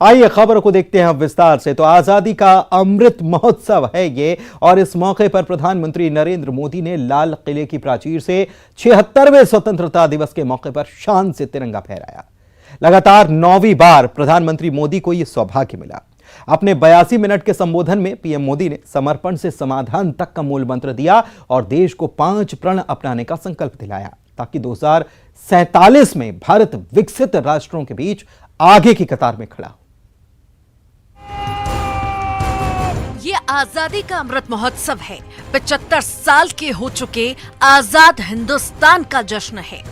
आइए खबर को देखते हैं अब विस्तार से। तो आजादी का अमृत महोत्सव है ये, और इस मौके पर प्रधानमंत्री नरेंद्र मोदी ने लाल किले की प्राचीर से 76वें स्वतंत्रता दिवस के मौके पर शान से तिरंगा फहराया। लगातार 9वीं बार प्रधानमंत्री मोदी को यह सौभाग्य मिला। अपने 82 मिनट के संबोधन में पीएम मोदी ने समर्पण से समाधान तक का मूल मंत्र दिया और देश को 5 प्रण अपनाने का संकल्प दिलाया, ताकि 2047 में भारत विकसित राष्ट्रों के बीच आगे की कतार में खड़ा हो। ये आजादी का अमृत महोत्सव है। 75 साल के हो चुके आजाद हिंदुस्तान का जश्न है।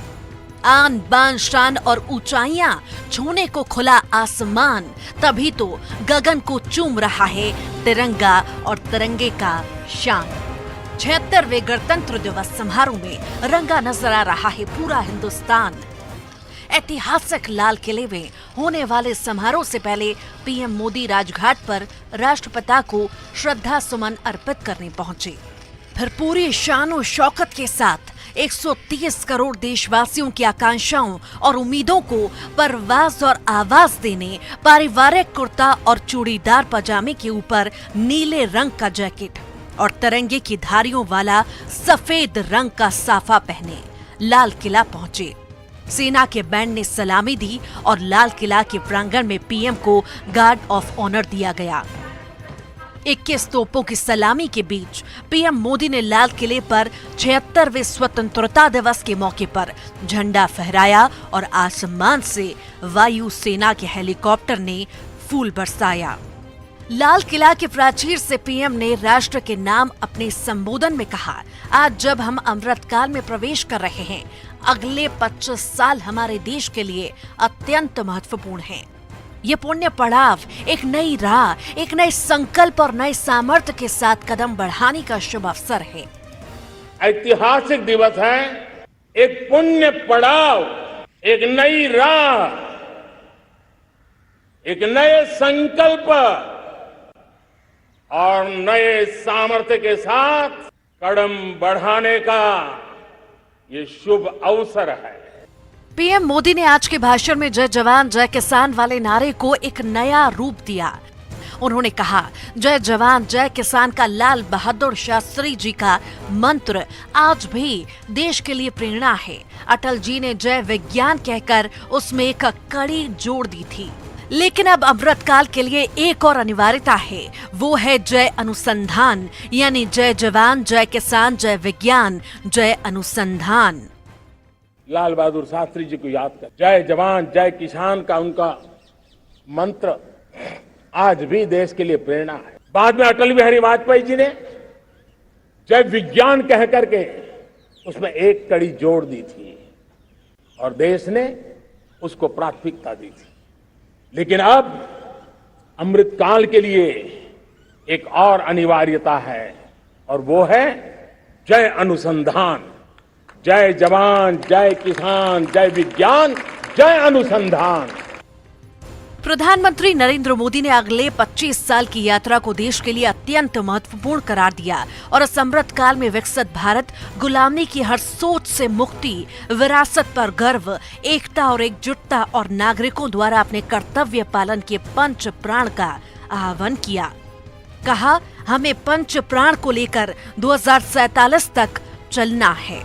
आन बान शान और ऊंचाइयां छूने को खुला आसमान, तभी तो गगन को चूम रहा है तिरंगा और तिरंगे का शान। 76वें गणतंत्र दिवस समारोह में रंगा नजर आ रहा है पूरा हिंदुस्तान। ऐतिहासिक लाल किले में होने वाले समारोह से पहले पीएम मोदी राजघाट पर राष्ट्रपिता को श्रद्धा सुमन अर्पित करने पहुंचे। फिर पूरी शान शौकत के साथ 130 करोड़ देशवासियों की आकांक्षाओं और उम्मीदों को परवाज और आवाज देने पारिवारिक कुर्ता और चूड़ीदार पजामे के ऊपर नीले रंग का जैकेट और तिरंगे की धारियों वाला सफेद रंग का साफा पहने लाल किला पहुंचे। सेना के बैंड ने सलामी दी और लाल किला के प्रांगण में पीएम को गार्ड ऑफ ऑनर दिया गया। 21 तोपों की सलामी के बीच पीएम मोदी ने लाल किले पर 76वें स्वतंत्रता दिवस के मौके पर झंडा फहराया और आसमान से वायु सेना के हेलीकॉप्टर ने फूल बरसाया। लाल किला के प्राचीर से पीएम ने राष्ट्र के नाम अपने संबोधन में कहा, आज जब हम अमृतकाल में प्रवेश कर रहे हैं, अगले 25 साल हमारे देश के लिए अत्यंत महत्वपूर्ण हैं। ये पुण्य पड़ाव एक नई राह, एक नए संकल्प और नए सामर्थ्य के साथ कदम बढ़ाने का शुभ अवसर है। ऐतिहासिक दिवस है, एक पुण्य पड़ाव, एक नई राह, एक नए संकल्प और नए सामर्थ्य के साथ कदम बढ़ाने का ये शुभ अवसर है। पीएम मोदी ने आज के भाषण में जय जवान जय किसान वाले नारे को एक नया रूप दिया। उन्होंने कहा, जय जवान जय किसान का लाल बहादुर शास्त्री जी का मंत्र आज भी देश के लिए प्रेरणा है। अटल जी ने जय विज्ञान कहकर उसमें एक कड़ी जोड़ दी थी, लेकिन अब अमृतकाल के लिए एक और अनिवार्यता है, वो है जय अनुसंधान, यानी जय जवान जय किसान जय विज्ञान जय अनुसंधान। लाल बहादुर शास्त्री जी को याद कर जय जवान जय किसान का उनका मंत्र आज भी देश के लिए प्रेरणा है। बाद में अटल बिहारी वाजपेयी जी ने जय विज्ञान कह करके उसमें एक कड़ी जोड़ दी थी और देश ने उसको प्राथमिकता दी थी। लेकिन अब अमृतकाल के लिए एक और अनिवार्यता है और वो है जय अनुसंधान। जय जवान जय किसान जय विज्ञान जय अनुसंधान। प्रधानमंत्री नरेंद्र मोदी ने अगले 25 साल की यात्रा को देश के लिए अत्यंत महत्वपूर्ण करार दिया और इस अमृत काल में विकसित भारत, गुलामी की हर सोच से मुक्ति, विरासत पर गर्व, एकता और एकजुटता और नागरिकों द्वारा अपने कर्तव्य पालन के पंच प्राण का आह्वान किया। कहा, हमें पंच प्राण को लेकर 2047 तक चलना है।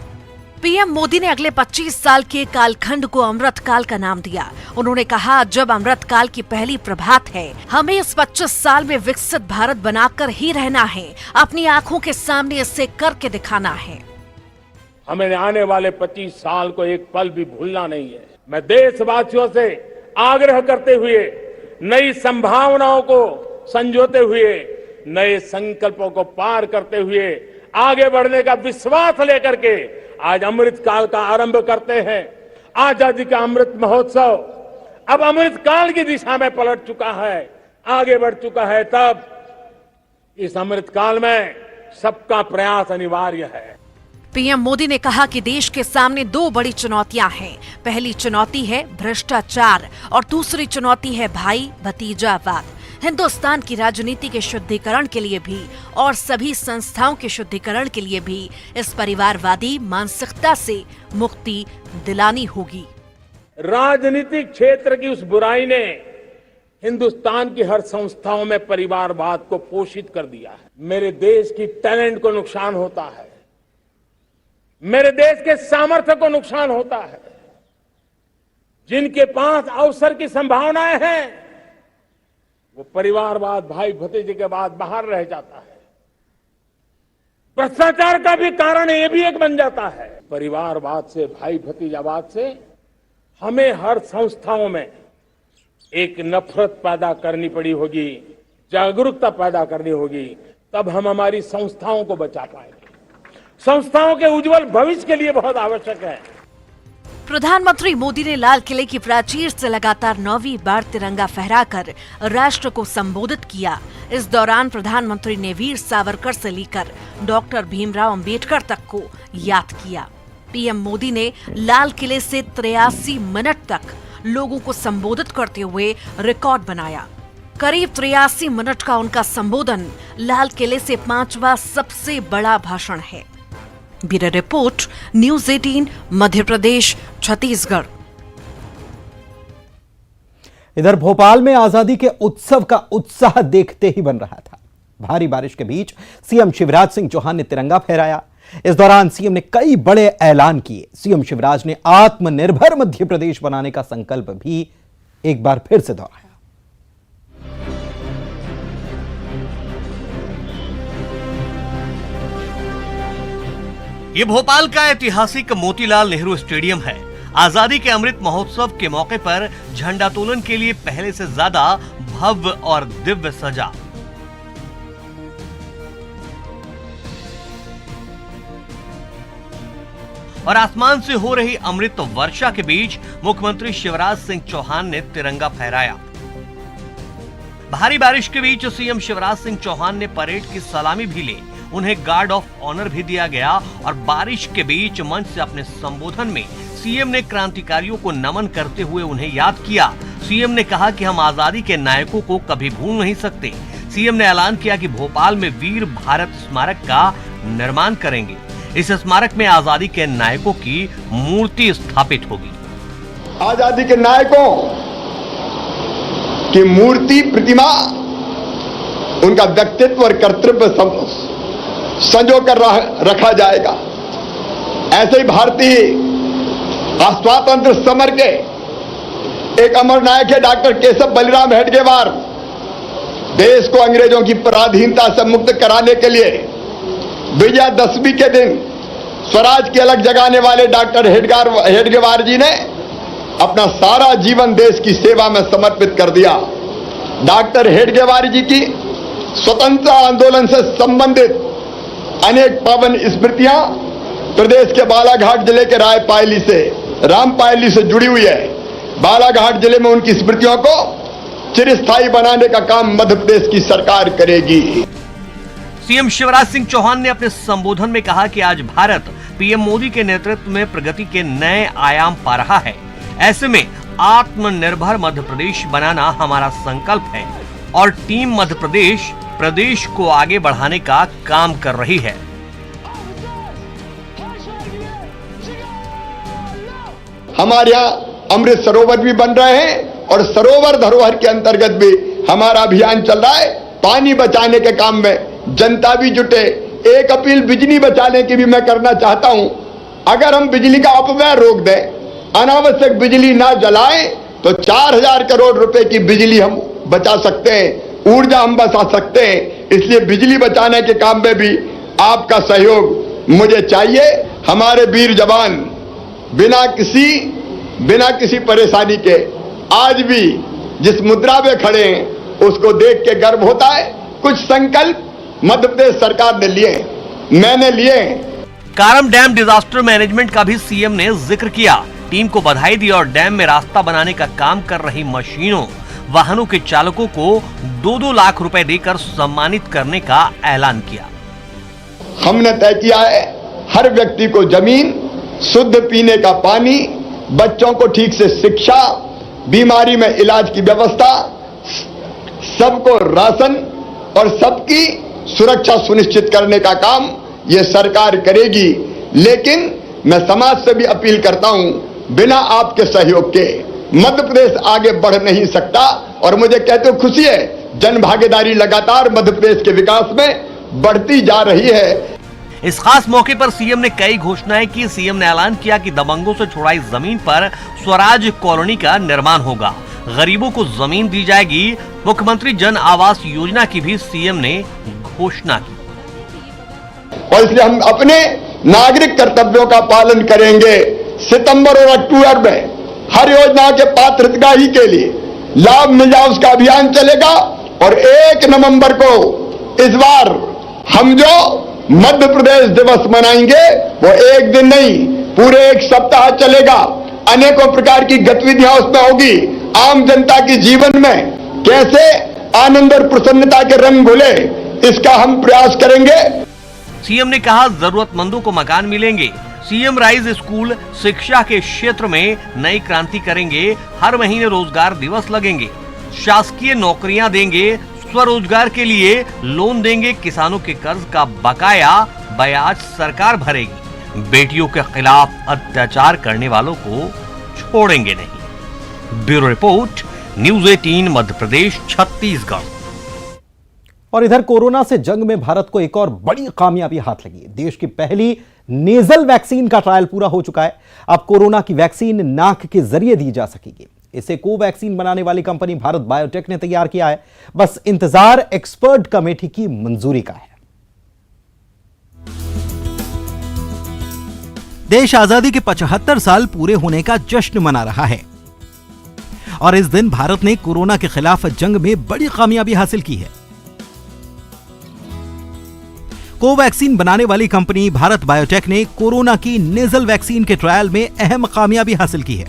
पीएम मोदी ने अगले 25 साल के कालखंड को अमृत काल का नाम दिया। उन्होंने कहा, जब अमृत काल की पहली प्रभात है, हमें इस 25 साल में विकसित भारत बनाकर ही रहना है, अपनी आंखों के सामने इसे करके दिखाना है। हमें आने वाले 25 साल को एक पल भी भूलना नहीं है। मैं देशवासियों से आग्रह करते हुए नई संभावनाओं को संजोते हुए, नए संकल्पों को पार करते हुए आगे बढ़ने का विश्वास लेकर के आज अमृत काल का आरंभ करते हैं। आजादी का अमृत महोत्सव अब अमृत काल की दिशा में पलट चुका है, आगे बढ़ चुका है। तब इस अमृत काल में सबका प्रयास अनिवार्य है। पीएम मोदी ने कहा कि देश के सामने 2 बड़ी चुनौतियां हैं। पहली चुनौती है भ्रष्टाचार और दूसरी चुनौती है भाई भतीजावाद। हिंदुस्तान की राजनीति के शुद्धिकरण के लिए भी और सभी संस्थाओं के शुद्धिकरण के लिए भी इस परिवारवादी मानसिकता से मुक्ति दिलानी होगी। राजनीतिक क्षेत्र की उस बुराई ने हिंदुस्तान की हर संस्थाओं में परिवारवाद को पोषित कर दिया है। मेरे देश की टैलेंट को नुकसान होता है, मेरे देश के सामर्थ्य को नुकसान होता है। जिनके पास अवसर की संभावनाएं हैं वो परिवारवाद, भाई भतीजे के बाद बाहर रह जाता है। भ्रष्टाचार का भी कारण ये भी एक बन जाता है। परिवारवाद से, भाई भतीजावाद से हमें हर संस्थाओं में एक नफरत पैदा करनी पड़ी होगी, जागरूकता पैदा करनी होगी, तब हम हमारी संस्थाओं को बचा पाएंगे। संस्थाओं के उज्जवल भविष्य के लिए बहुत आवश्यक है। प्रधानमंत्री मोदी ने लाल किले की प्राचीर से लगातार 9वीं बार तिरंगा फहराकर राष्ट्र को संबोधित किया। इस दौरान प्रधानमंत्री ने वीर सावरकर से लेकर डॉक्टर भीमराव अंबेडकर तक को याद किया। पीएम मोदी ने लाल किले से 83 मिनट तक लोगों को संबोधित करते हुए रिकॉर्ड बनाया। करीब 83 मिनट का उनका संबोधन लाल किले से 5वां सबसे बड़ा भाषण है। Bureau report, news 18, Madhya Pradesh, Chhattisgarh. इधर भोपाल में आजादी के उत्सव का उत्साह देखते ही बन रहा था। भारी बारिश के बीच सीएम शिवराज सिंह चौहान ने तिरंगा फहराया। इस दौरान सीएम ने कई बड़े ऐलान किए। सीएम शिवराज ने आत्मनिर्भर मध्य प्रदेश बनाने का संकल्प भी एक बार फिर से दोहराया। ये भोपाल का ऐतिहासिक मोतीलाल नेहरू स्टेडियम है। आजादी के अमृत महोत्सव के मौके पर झंडोत्तोलन के लिए पहले से ज्यादा भव्य और दिव्य सजा। और आसमान से हो रही अमृत वर्षा के बीच मुख्यमंत्री शिवराज सिंह चौहान ने तिरंगा फहराया। भारी बारिश के बीच सीएम शिवराज सिंह चौहान ने परेड की सलामी भी ली। उन्हें गार्ड ऑफ ऑनर भी दिया गया और बारिश के बीच मंच से अपने संबोधन में सीएम ने क्रांतिकारियों को नमन करते हुए उन्हें याद किया। सीएम ने कहा कि हम आजादी के नायकों को कभी भूल नहीं सकते। सीएम ने ऐलान किया कि भोपाल में वीर भारत स्मारक का निर्माण करेंगे। इस स्मारक में आजादी के नायकों की मूर्ति स्थापित होगी। आजादी के नायकों की मूर्ति, प्रतिमा, उनका व्यक्तित्व और कर्तव्य संजो कर रखा जाएगा। ऐसे ही भारतीय स्वातंत्र समर के एक अमर नायक है डॉक्टर केशव बलिराम हेडगेवार। देश को अंग्रेजों की पराधीनता से मुक्त कराने के लिए विजयादशमी के दिन स्वराज की अलग जगाने वाले डॉक्टर हेडगेवार जी ने अपना सारा जीवन देश की सेवा में समर्पित कर दिया। डॉक्टर हेडगेवार जी की स्वतंत्रता आंदोलन से संबंधित अनेक पावन स्मृतियां प्रदेश के बालाघाट जिले के रामपायली से जुड़ी हुई है। बालाघाट जिले में उनकी स्मृतियों को चिरस्थायी बनाने का काम मध्य प्रदेश की सरकार करेगी। सीएम शिवराज सिंह चौहान ने अपने संबोधन में कहा कि आज भारत पीएम मोदी के नेतृत्व में प्रगति के नए आयाम पा रहा है। ऐसे में आत्मनिर्भर मध्य प्रदेश बनाना हमारा संकल्प है और टीम मध्य प्रदेश को आगे बढ़ाने का काम कर रही है। हमारे यहाँ अमृत सरोवर भी बन रहे हैं और सरोवर धरोहर के अंतर्गत भी हमारा अभियान चल रहा है। पानी बचाने के काम में जनता भी जुटे। एक अपील बिजली बचाने की भी मैं करना चाहता हूं। अगर हम बिजली का अपव्यय रोक दें, अनावश्यक बिजली ना जलाएं, तो 4000 करोड़ रुपए की बिजली हम बचा सकते हैं, ऊर्जा हम बचा सकते हैं। इसलिए बिजली बचाने के काम में भी आपका सहयोग मुझे चाहिए। हमारे वीर जवान बिना किसी परेशानी के आज भी जिस मुद्रा में खड़े हैं उसको देख के गर्व होता है। कुछ संकल्प मध्य प्रदेश सरकार ने लिए, मैंने लिए। कारम डैम डिजास्टर मैनेजमेंट का भी सीएम ने जिक्र किया। टीम को बधाई दी और डैम में रास्ता बनाने का काम कर रही मशीनों, वाहनों के चालकों को 2-2 लाख रुपए देकर सम्मानित करने का ऐलान किया। हमने तय किया है हर व्यक्ति को जमीन, शुद्ध पीने का पानी, बच्चों को ठीक से शिक्षा, बीमारी में इलाज की व्यवस्था, सबको राशन और सबकी सुरक्षा सुनिश्चित करने का काम यह सरकार करेगी। लेकिन मैं समाज से भी अपील करता हूं, बिना आपके सहयोग के मध्य प्रदेश आगे बढ़ नहीं सकता। और मुझे कहते हुए खुशी है, जन भागीदारी लगातार मध्य प्रदेश के विकास में बढ़ती जा रही है। इस खास मौके पर सीएम ने कई घोषणाएं की। सीएम ने ऐलान किया कि दबंगों से छुड़ाई जमीन पर स्वराज कॉलोनी का निर्माण होगा, गरीबों को जमीन दी जाएगी। मुख्यमंत्री जन आवास योजना की भी सीएम ने घोषणा की। और इसलिए हम अपने नागरिक कर्तव्यों का पालन करेंगे। सितंबर और अक्टूबर में हर योजना के पात्र हितग्राही के लिए लाभ मिल जाए उसका अभियान चलेगा। और 1 नवंबर को इस बार हम जो मध्य प्रदेश दिवस मनाएंगे वो एक दिन नहीं, पूरे 1 सप्ताह चलेगा। अनेकों प्रकार की गतिविधियां उसमें होगी। आम जनता के जीवन में कैसे आनंद और प्रसन्नता के रंग घुले, इसका हम प्रयास करेंगे। सीएम ने कहा जरूरतमंदों को मकान मिलेंगे। सीएम राइज स्कूल शिक्षा के क्षेत्र में नई क्रांति करेंगे। हर महीने रोजगार दिवस लगेंगे। शासकीय नौकरियां देंगे। स्वरोजगार के लिए लोन देंगे। किसानों के कर्ज का बकाया ब्याज सरकार भरेगी। बेटियों के खिलाफ अत्याचार करने वालों को छोड़ेंगे नहीं। Bureau report, news 18 Madhya Pradesh, Chhattisgarh. और इधर कोरोना से जंग में भारत को एक और बड़ी कामयाबी हाथ लगी। देश की पहली नेजल वैक्सीन का ट्रायल पूरा हो चुका है। अब कोरोना की वैक्सीन नाक के जरिए दी जा सकेगी। इसे कोवैक्सीन बनाने वाली कंपनी भारत बायोटेक ने तैयार किया है। बस इंतजार एक्सपर्ट कमेटी की मंजूरी का है। देश आजादी के 75 साल पूरे होने का जश्न मना रहा है और इस दिन भारत ने कोरोना के खिलाफ जंग में बड़ी कामयाबी हासिल की है। कोवैक्सीन बनाने वाली कंपनी भारत बायोटेक ने कोरोना की नेजल वैक्सीन के ट्रायल में अहम कामयाबी हासिल की है।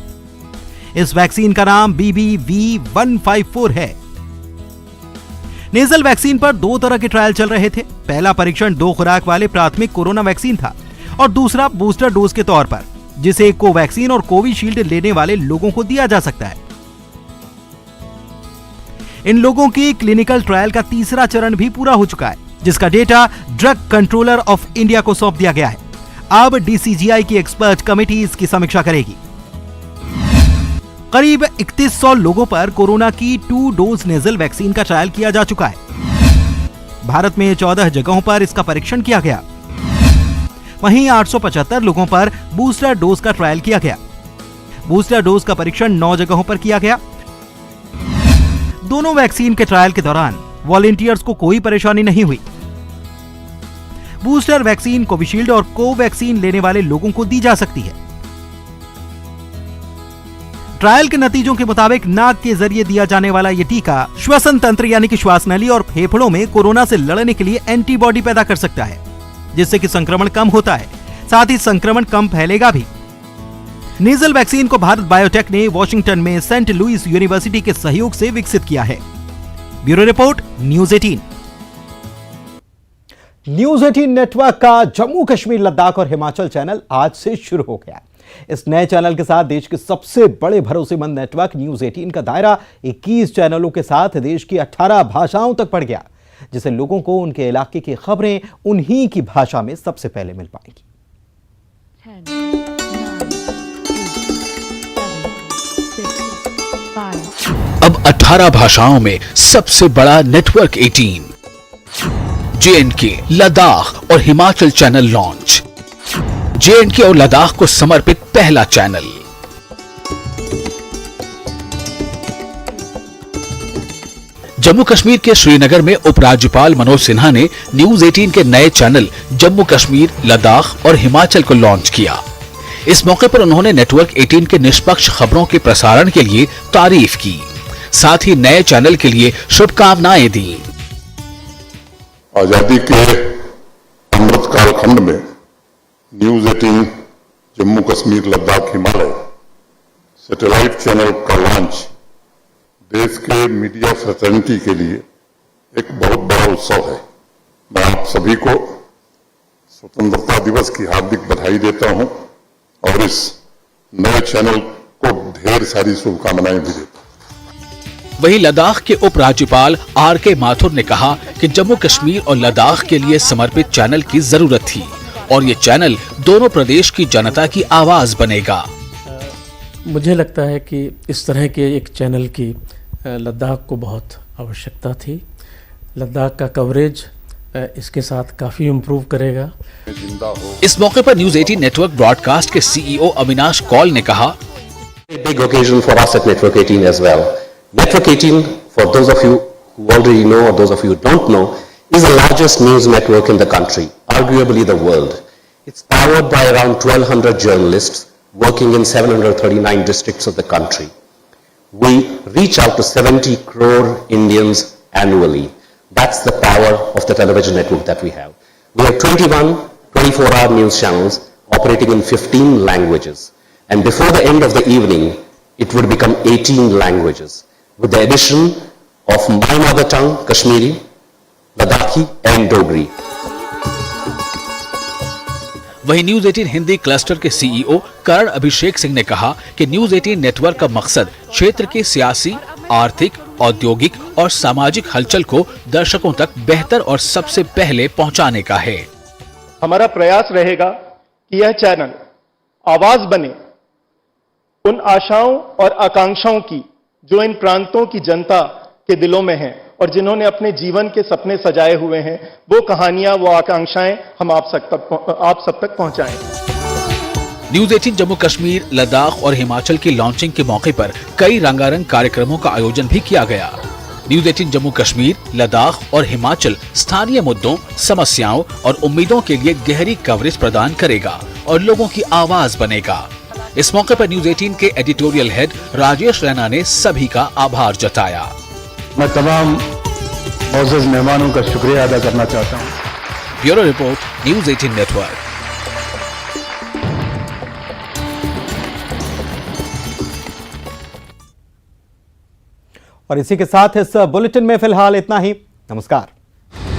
इस वैक्सीन का नाम BBV154 है। नेजल वैक्सीन पर 2 तरह के ट्रायल चल रहे थे। पहला परीक्षण 2 खुराक वाले प्राथमिक कोरोना वैक्सीन था और दूसरा बूस्टर डोज के तौर पर, जिसे कोवैक्सीन और कोविशील्ड लेने वाले लोगों को दिया जा सकता है। इन लोगों की क्लिनिकल ट्रायल का तीसरा चरण भी पूरा हो चुका है, जिसका data drug controller of India को सौंप दिया गया है। अब DCGI की एक्सपर्ट कमेटी इसकी समीक्षा करेगी। करीब 3100 लोगों पर कोरोना की 2 डोज नेजल वैक्सीन का ट्रायल किया जा चुका है। भारत में 14 जगहों पर इसका परीक्षण किया गया। वहीं 875 लोगों पर बूस्टर डोज का ट्रायल किया गया। बूस्टर डोज का परीक्षण 9 जगहों पर किया गया। दोनों वैक्सीन के ट्रायल के दौरान वॉलंटियर्स को कोई परेशानी नहीं हुई। बूस्टर वैक्सीन कोविशील्ड और कोवैक्सीन लेने वाले लोगों को दी जा सकती है। ट्रायल के नतीजों के मुताबिक नाक के जरिए दिया जाने वाला यह टीका श्वसन तंत्र यानी कि श्वास नली और फेफड़ों में कोरोना से लड़ने के लिए एंटीबॉडी पैदा कर सकता है, जिससे कि संक्रमण कम होता है। साथ ही संक्रमण कम फैलेगा भी। नेजल वैक्सीन को भारत बायोटेक ने वॉशिंगटन में सेंट लुइस यूनिवर्सिटी के सहयोग से विकसित किया है। Bureau report, news 18। News 18 network का जम्मू कश्मीर, लद्दाख और हिमाचल चैनल आज से शुरू हो गया। इस नए चैनल के साथ देश के सबसे बड़े भरोसेमंद नेटवर्क न्यूज़ 18 का दायरा 21 चैनलों के साथ देश की 18 भाषाओं तक बढ़ गया, जिससे लोगों को उनके इलाके की खबरें उन्हीं की भाषा में सबसे पहले मिल पाएंगी। 10, 9, 2, 7, 6, 5। अब 18 भाषाओं में सबसे बड़ा नेटवर्क 18 JNK, लद्दाख और हिमाचल चैनल लॉन्च। JNK और लद्दाख को समर्पित पहला चैनल। जम्मू कश्मीर के श्रीनगर में उपराज्यपाल मनोज सिन्हा ने न्यूज़ 18 के नए चैनल जम्मू कश्मीर, लद्दाख और हिमाचल को लॉन्च किया। इस मौके पर उन्होंने नेटवर्क 18 के निष्पक्ष खबरों के प्रसारण के लिए तारीफ की, साथ ही नए चैनल के लिए शुभकामनाएं दी। आजादी के अमृत कालखंड में news 18 Jammu Kashmir, Ladakh, Himalaya satellite channel का लॉन्च देश के मीडिया फ्रेटर्निटी के लिए एक बहुत बड़ा उत्सव है। मैं आप सभी को स्वतंत्रता दिवस की हार्दिक बधाई देता हूं और इस नए चैनल को ढेर सारी शुभकामनाएं भी देता हूं। वहीं लद्दाख के उपराज्यपाल RK माथुर ने कहा कि जम्मू कश्मीर और लद्दाख के लिए समर्पित चैनल की जरूरत थी और ये चैनल दोनों प्रदेश की जनता की आवाज बनेगा। मुझे लगता है कि इस तरह के एक चैनल की लद्दाख को बहुत आवश्यकता थी। लद्दाख का कवरेज इसके साथ काफ़ी इम्प्रूव करेगा। इस मौके पर न्यूज 18 नेटवर्क ब्रॉडकास्ट के सीईओ अविनाश कौल ने कहा, A big occasion for us at Network 18 as well. Network 18, for those of you who already know or those of you who don't know, is the largest news network in the country, arguably the world. It's powered by around 1,200 journalists working in 739 districts of the country. We reach out to 70 crore Indians annually. That's the power of the television network that we have. We have 21 24-hour news channels operating in 15 languages. And before the end of the evening, it would become 18 languages, with the addition of my mother tongue, Kashmiri, Ladakhi and Dogri. वहीं news 18 Hindi cluster के CEO करण अभिषेक सिंह ने कहा कि news 18 network का मकसद क्षेत्र के सियासी, आर्थिक, औद्योगिक और सामाजिक हलचल को दर्शकों तक बेहतर और सबसे पहले पहुंचाने का है। हमारा प्रयास रहेगा कि यह चैनल आवाज बने उन आशाओं और आकांक्षाओं की जो इन प्रांतों की जनता के दिलों में हैं और जिन्होंने अपने जीवन के सपने सजाए हुए हैं, वो कहानियां, वो आकांक्षाएं हम आप सब तक पहुंचाएं। न्यूज 18 जम्मू कश्मीर, लद्दाख और हिमाचल की लॉन्चिंग के मौके पर कई रंगारंग कार्यक्रमों का आयोजन भी किया गया। न्यूज 18 जम्मू कश्मीर, लद्दाख और हिमाचल स्थानीय मुद्दों, समस्याओं और उम्मीदों के लिए गहरी कवरेज प्रदान करेगा और लोगों की आवाज बनेगा। इस मौके पर न्यूज 18 के एडिटोरियल हेड राजेश रैना ने सभी का आभार जताया। मैं तमाम मोअज़्ज़ज़ मेहमानों का शुक्रिया अदा करना चाहता हूँ। Bureau report, news 18 network. और इसी के साथ इस बुलेटिन में फिलहाल इतना ही। नमस्कार।